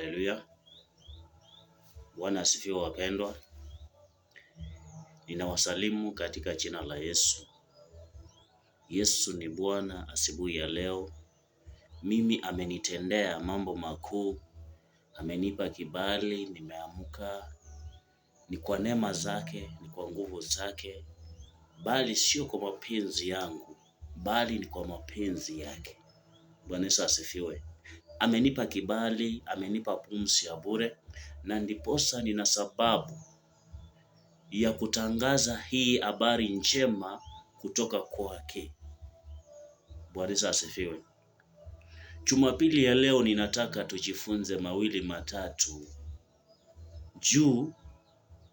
Haleluya. Bwana asifiwe wapendwa. Ninawasalimu katika jina la Yesu. Yesu ni Bwana asubuhi ya leo. Mimi amenitendea mambo makuu. Amenipa kibali, nimeamka. Ni kwa neema zake, ni kwa nguvu zake. Bali sio kwa mapenzi yangu, bali ni kwa mapenzi yake. Bwana Yesu asifiwe. Amenipa kibali, amenipa pumzi ya bure, na ndiposa nina sababu ya kutangaza hii habari njema kutoka kwake. Bwana Yesu asifiwe. Jumapili ya leo ninataka tujifunze mawili matatu juu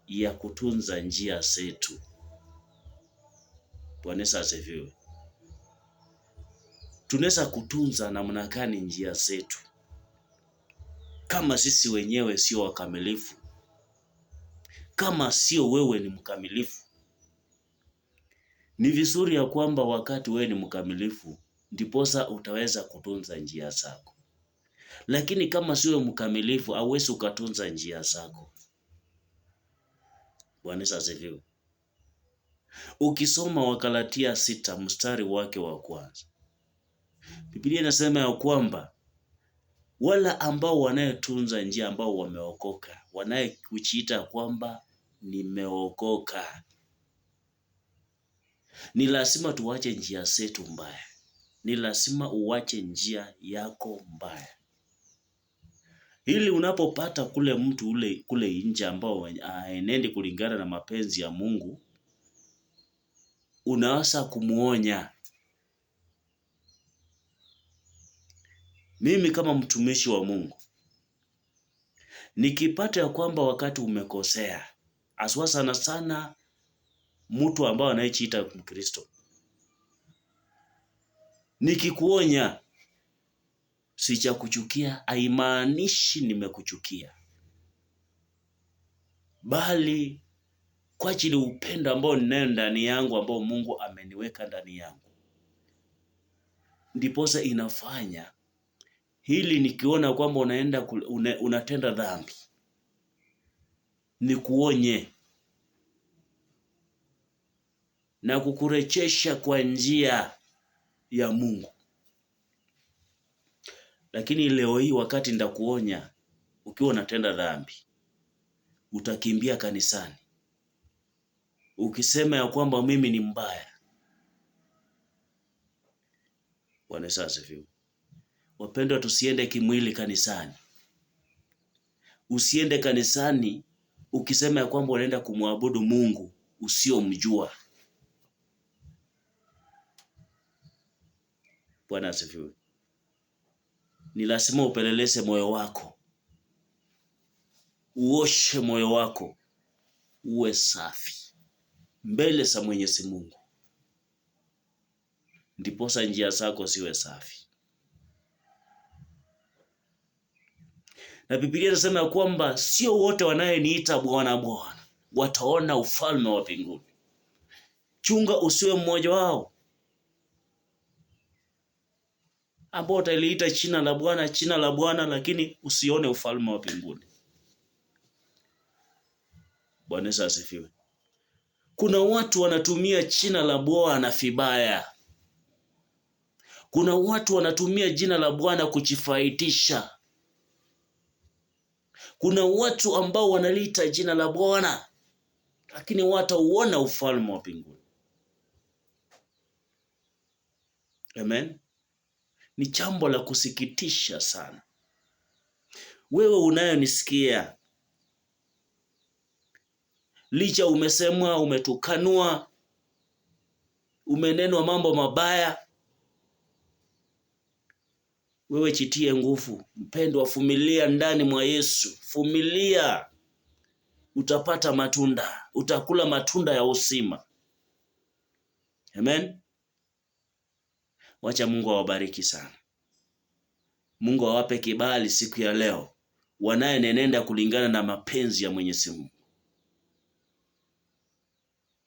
ya kutunza njia zetu. Bwana Yesu asifiwe. Tunaweza kutunza namna gani njia zetu kama sisi wenyewe sio wakamilifu? Kama sio wewe ni mkamilifu. Ni vizuri ya kwamba wakati wewe ni mkamilifu ndiposa utaweza kutunza njia zako. Lakini kama sio mkamilifu hauwezi ukatunza njia zako. Bwana Yesu asifiwe. Ukisoma Wagalatia 6 mstari wake wa kwanza, Biblia inasema ya kwamba wala ambao wanayetunza njia ambao wameokoka, wanayekujiita kwamba nimeokoka, ni lazima tuwache njia zetu mbaya. Ni lazima uwache njia yako mbaya. Ili unapopata kule mtu kule nje ambao haenendi kulingana na mapenzi ya Mungu, unaweza kumuonya. Mimi kama mtumishi wa Mungu, nikipata ya kwamba wakati umekosea, haswa sana sana mtu ambao anayejiita Mkristo, nikikuonya, sijakuchukia, haimaanishi nimekuchukia, bali kwa ajili upendo ambao ninayo ndani yangu, ambao Mungu ameniweka ndani yangu, ndiposa inafanya hili nikiona kwamba unatenda dhambi, nikuonye na kukurejesha kwa njia ya Mungu. Lakini leo hii wakati ndakuonya ukiwa unatenda dhambi, utakimbia kanisani ukisema ya kwamba mimi ni mbaya. Bwana Yesu asifiwe. Wapendwa, tusiende kimwili kanisani. Usiende kanisani ukisema ya kwamba unaenda kumwabudu Mungu usiomjua. Bwana asifiwe. Ni lazima upeleleze moyo wako. Uoshe moyo wako uwe safi mbele za Mwenyezi Mungu, ndiposa njia zako ziwe safi. Na Biblia inasema ya kwamba sio wote wanayeniita Bwana Bwana wataona ufalme wa mbinguni. Chunga usiwe mmoja wao ambao utaliita jina la Bwana lakini usione ufalme wa mbinguni. Bwana Yesu asifiwe. Kuna watu wanatumia jina la Bwana vibaya. Kuna watu wanatumia jina la Bwana kujifaidisha. Kuna watu ambao wanaliita jina la Bwana lakini watauona ufalme wa mbinguni. Amen. Ni jambo la kusikitisha sana. Wewe unayonisikia, licha umesemwa, umetukanwa, umenenwa mambo mabaya, wewe jitie nguvu. Mpendwa, vumilia ndani mwa Yesu. Vumilia, utapata matunda. Utakula matunda ya uzima. Amen. Wacha Mungu awabariki sana. Mungu awape kibali siku ya leo, wanayenenda kulingana na mapenzi ya Mwenyezi Mungu.